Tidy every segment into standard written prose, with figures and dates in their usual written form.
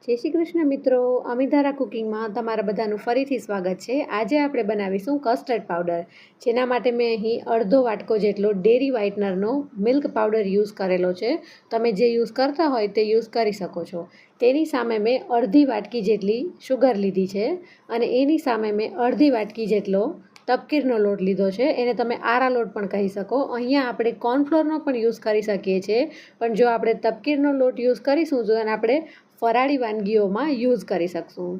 જય શ્રી કૃષ્ણ મિત્રો, અમિધારા કુકિંગમાં તમારા બધાનું ફરીથી સ્વાગત છે। આજે આપણે બનાવીશું કસ્ટર્ડ પાવડર, જેના માટે મેં અહીં અડધો વાટકો જેટલો ડેરી વ્હાઇટનરનો મિલ્ક પાવડર યુઝ કરેલો છે। તમે જે યુઝ કરતા હોય તે યુઝ કરી શકો છો। તેની સામે મેં અડધી વાટકી જેટલી શુગર લીધી છે અને એની સામે મેં અડધી વાટકી જેટલો તપકીરનો લોટ લીધો છે। એને તમે આરા લોટ પણ કહી શકો। અહીંયા આપણે કોર્નફ્લોરનો પણ યુઝ કરી શકીએ છીએ, પણ જો આપણે તપકીરનો લોટ યુઝ કરીશું તો એને આપણે ફરાળી વાનગીઓમાં યુઝ કરી શકશું।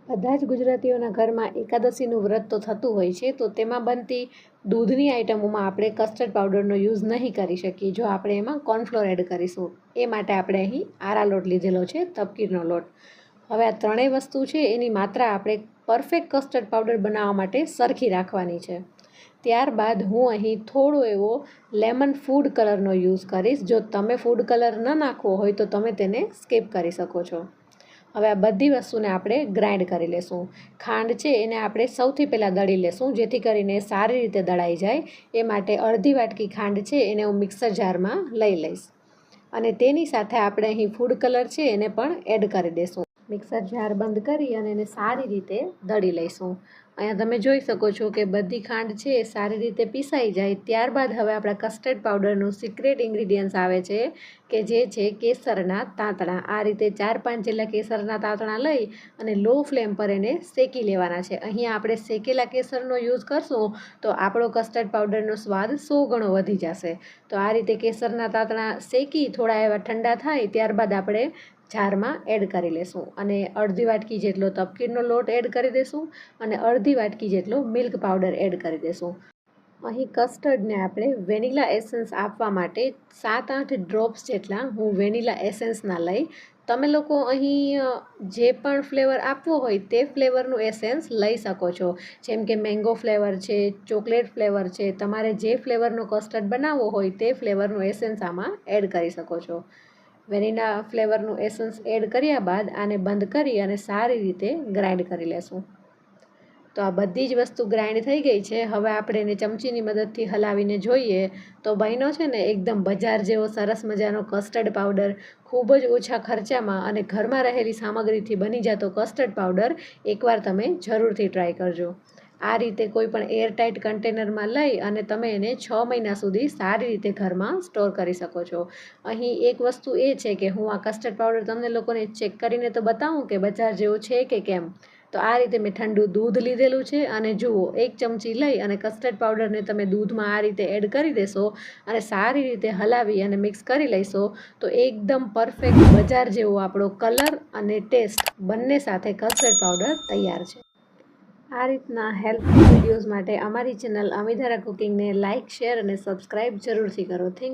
બધા જ ગુજરાતીઓના ઘરમાં એકાદશીનું વ્રત તો થતું હોય છે, તો તેમાં બનતી દૂધની આઇટમોમાં આપણે કસ્ટર્ડ પાવડરનો યુઝ નહીં કરી શકીએ જો આપણે એમાં કોર્નફ્લોર એડ કરીશું। એ માટે આપણે અહીં આરા લોટ લીધેલો છે, તપકીરનો લોટ। હવે આ ત્રણેય વસ્તુ છે એની માત્રા આપણે પરફેક્ટ કસ્ટર્ડ પાવડર બનાવવા માટે સરખી રાખવાની છે। ત્યારબાદ હું અહીં થોડો એવો લેમન ફૂડ કલરનો યુઝ કરીશ। જો તમે ફૂડ કલર ન નાખવો હોય તો તમે તેને સ્કીપ કરી શકો છો। હવે આ બધી વસ્તુને આપણે ગ્રાઇન્ડ કરી લેશું। ખાંડ છે એને આપણે સૌથી પહેલાં દળી લેશું, જેથી કરીને સારી રીતે દળાઈ જાય। એ માટે અડધી વાટકી ખાંડ છે એને હું મિક્સર જારમાં લઈ લઈશ અને તેની સાથે આપણે અહીં ફૂડ કલર છે એને પણ એડ કરી દઈશું। મિક્સર જાર બંધ કરી અને એને સારી રીતે દળી લઈશું। અહીંયા તમે જોઈ શકો છો કે બધી ખાંડ છે એ સારી રીતે પીસાઈ જાય। ત્યારબાદ હવે આપણા કસ્ટર્ડ પાવડરનું સિક્રેટ ઇન્ગ્રીડિયન્ટ્સ આવે છે કે જે છે કેસરના તાંતણા। આ રીતે 4-5 જેટલા કેસરના તાંતણા લઈ અને લો ફ્લેમ પર એને શેકી લેવાના છે। અહીંયા આપણે શેકેલા કેસરનો યુઝ કરશું તો આપણો કસ્ટર્ડ પાવડરનો સ્વાદ 100 ગણો વધી જશે। તો આ રીતે કેસરના તાંતણા શેકી થોડા એવા ઠંડા થાય ત્યારબાદ આપણે જારમાં એડ કરી લેશું અને અડધી વાટકી જેટલો તપકીરનો લોટ એડ કરી દઈશું અને અડધી વાટકી જેટલો મિલ્ક પાવડર એડ કરી દઈશું। અહીં કસ્ટર્ડને આપણે વેનીલા એસેન્સ આપવા માટે 7-8 ડ્રોપ્સ જેટલા હું વેનીલા એસેન્સના લઈ। તમે લોકો અહીં જે પણ ફ્લેવર આપવો હોય તે ફ્લેવરનું એસેન્સ લઈ શકો છો, જેમ કે મેંગો ફ્લેવર છે, ચોકલેટ ફ્લેવર છે। તમારે જે ફ્લેવરનો કસ્ટર્ડ બનાવવો હોય તે ફ્લેવરનું એસેન્સ આમાં એડ કરી શકો છો। વેનીલા ફ્લેવરનું એસેન્સ એડ કર્યા બાદ આને બંધ કરી અને સારી રીતે ગ્રાઇન્ડ કરી લેશું। તો આ બધી જ વસ્તુ ગ્રાઇન્ડ થઈ ગઈ છે। હવે આપણે એને ચમચીની મદદથી હલાવીને જોઈએ તો બન્યો છે ને એકદમ બજાર જેવો સરસ મજાનો કસ્ટર્ડ પાવડર। ખૂબ જ ઓછા ખર્ચામાં અને ઘરમાં રહેલી સામગ્રીથી બની જતો કસ્ટર્ડ પાવડર એકવાર તમે જરૂરથી ટ્રાય કરજો। આ રીતે કોઈ પણ એરટાઇટ કન્ટેનરમાં લઈ અને તમે એને 6 મહિના સુધી સારી રીતે ઘરમાં સ્ટોર કરી શકો છો। અહીં એક વસ્તુ એ છે કે હું આ કસ્ટર્ડ પાવડર તમને લોકોને ચેક કરીને તો બતાવું કે બજાર જેવો છે કે કેમ। તો આ રીતે મેં ઠંડુ દૂધ લીધેલું છે અને જુઓ, 1 ચમચી લઈ અને કસ્ટર્ડ પાવડરને તમે દૂધમાં આ રીતે એડ કરી દેશો અને સારી રીતે હલાવી અને મિક્સ કરી લેશો તો એકદમ પરફેક્ટ બજાર જેવો આપણો કલર અને ટેસ્ટ બંને સાથે કસ્ટર્ડ પાવડર તૈયાર છે। આ રીતના હેલ્પફુલ વિડીયોઝ માટે અમારી ચેનલ અમિધારા કુકિંગને લાઇક, શેર અને સબસ્ક્રાઈબ જરૂરથી કરો। થેન્ક